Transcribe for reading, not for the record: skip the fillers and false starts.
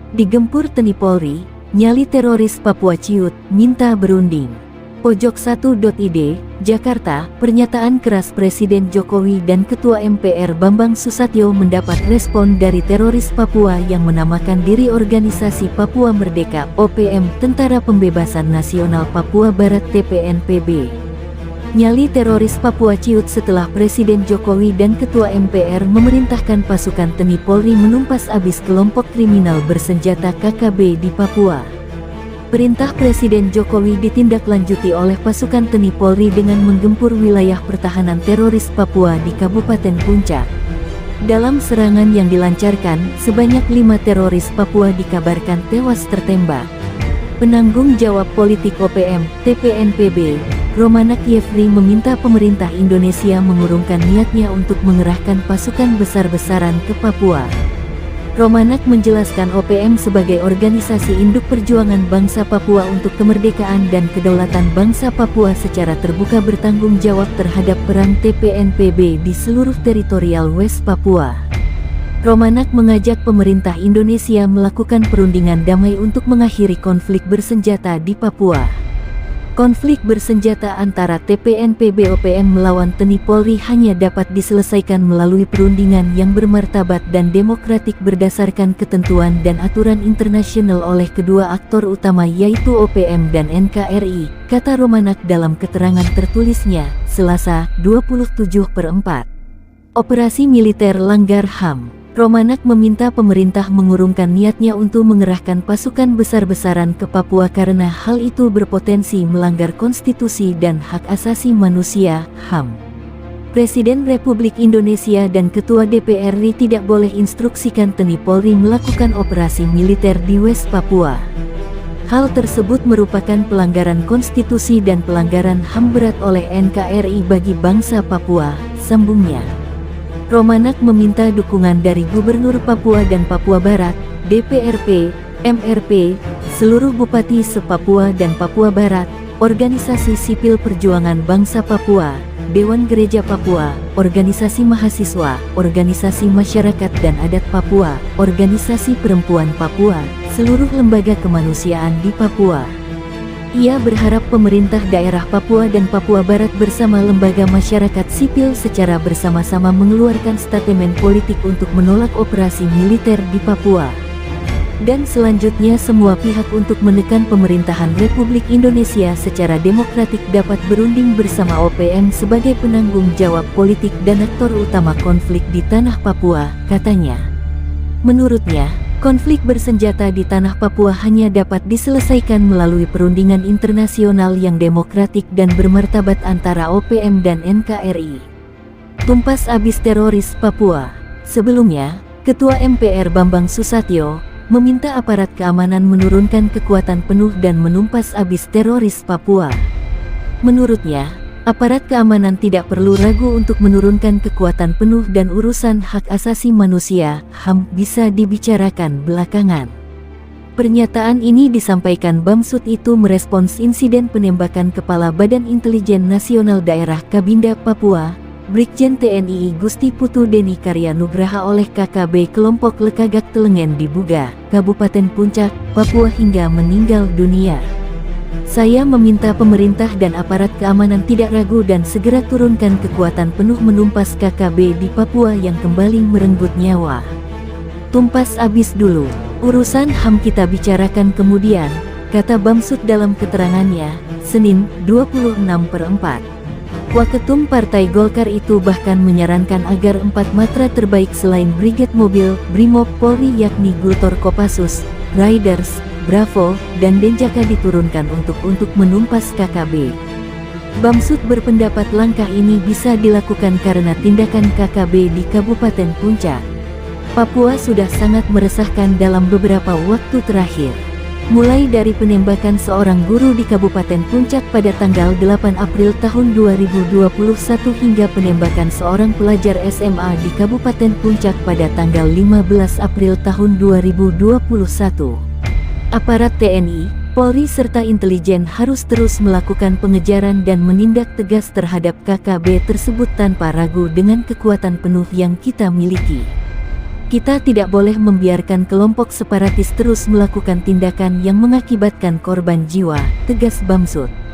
Digempur TNI Polri, nyali teroris Papua ciut, minta berunding. Pojok1.id, Jakarta, pernyataan keras Presiden Jokowi dan Ketua MPR Bambang Susatyo mendapat respon dari teroris Papua yang menamakan diri Organisasi Papua Merdeka (OPM) Tentara Pembebasan Nasional Papua Barat (TPNPB). Nyali teroris Papua ciut setelah Presiden Jokowi dan Ketua MPR memerintahkan pasukan TNI Polri menumpas abis kelompok kriminal bersenjata KKB di Papua. Perintah Presiden Jokowi ditindaklanjuti oleh pasukan TNI Polri dengan menggempur wilayah pertahanan teroris Papua di Kabupaten Puncak. Dalam serangan yang dilancarkan, sebanyak 5 teroris Papua dikabarkan tewas tertembak. Penanggung jawab politik OPM, TPNPB, Romanak Yefri meminta pemerintah Indonesia mengurungkan niatnya untuk mengerahkan pasukan besar-besaran ke Papua. Romanak menjelaskan OPM sebagai organisasi induk perjuangan bangsa Papua untuk kemerdekaan dan kedaulatan bangsa Papua secara terbuka bertanggung jawab terhadap perang TPNPB di seluruh teritorial West Papua. Romanak mengajak pemerintah Indonesia melakukan perundingan damai untuk mengakhiri konflik bersenjata di Papua. Konflik bersenjata antara TPNPB OPM melawan TNI Polri hanya dapat diselesaikan melalui perundingan yang bermartabat dan demokratik berdasarkan ketentuan dan aturan internasional oleh kedua aktor utama yaitu OPM dan NKRI, kata Romanak dalam keterangan tertulisnya, Selasa, 27/4. Operasi militer langgar HAM. Romanak meminta pemerintah mengurungkan niatnya untuk mengerahkan pasukan besar-besaran ke Papua karena hal itu berpotensi melanggar konstitusi dan hak asasi manusia, HAM. Presiden Republik Indonesia dan Ketua DPR RI tidak boleh instruksikan TNI Polri melakukan operasi militer di West Papua. Hal tersebut merupakan pelanggaran konstitusi dan pelanggaran HAM berat oleh NKRI bagi bangsa Papua, sambungnya. Romanak meminta dukungan dari Gubernur Papua dan Papua Barat, DPRP, MRP, seluruh Bupati se-Papua dan Papua Barat, organisasi sipil perjuangan bangsa Papua, Dewan Gereja Papua, organisasi mahasiswa, organisasi masyarakat dan adat Papua, organisasi perempuan Papua, seluruh lembaga kemanusiaan di Papua. Ia berharap pemerintah daerah Papua dan Papua Barat bersama lembaga masyarakat sipil secara bersama-sama mengeluarkan statement politik untuk menolak operasi militer di Papua. Dan selanjutnya semua pihak untuk menekan pemerintahan Republik Indonesia secara demokratik dapat berunding bersama OPM sebagai penanggung jawab politik dan aktor utama konflik di tanah Papua, katanya. Menurutnya, konflik bersenjata di tanah Papua hanya dapat diselesaikan melalui perundingan internasional yang demokratik dan bermartabat antara OPM dan NKRI. Tumpas abis teroris Papua. Sebelumnya, Ketua MPR Bambang Susatyo meminta aparat keamanan menurunkan kekuatan penuh dan menumpas abis teroris Papua. Menurutnya, aparat keamanan tidak perlu ragu untuk menurunkan kekuatan penuh dan urusan hak asasi manusia, HAM, bisa dibicarakan belakangan. Pernyataan ini disampaikan Bamsud itu merespons insiden penembakan Kepala Badan Intelijen Nasional Daerah Kabinda Papua, Brigjen TNI Gusti Putu Deni Karyanugraha oleh KKB kelompok Lekagak Telengen di Buga, Kabupaten Puncak, Papua hingga meninggal dunia. Saya meminta pemerintah dan aparat keamanan tidak ragu dan segera turunkan kekuatan penuh menumpas KKB di Papua yang kembali merenggut nyawa. Tumpas abis dulu, urusan HAM kita bicarakan kemudian, kata Bamsud dalam keterangannya, Senin, 26/4. Waketum Partai Golkar itu bahkan menyarankan agar 4 matra terbaik selain Brigade Mobil, Brimob Polri yakni Gultor Kopassus, Riders, Bravo, dan Denjaka diturunkan untuk menumpas KKB. Bamsud berpendapat langkah ini bisa dilakukan karena tindakan KKB di Kabupaten Puncak Papua sudah sangat meresahkan dalam beberapa waktu terakhir. Mulai dari penembakan seorang guru di Kabupaten Puncak pada tanggal 8 April tahun 2021 hingga penembakan seorang pelajar SMA di Kabupaten Puncak pada tanggal 15 April tahun 2021. Aparat TNI, Polri serta intelijen harus terus melakukan pengejaran dan menindak tegas terhadap KKB tersebut tanpa ragu dengan kekuatan penuh yang kita miliki. Kita tidak boleh membiarkan kelompok separatis terus melakukan tindakan yang mengakibatkan korban jiwa, tegas Bamsud.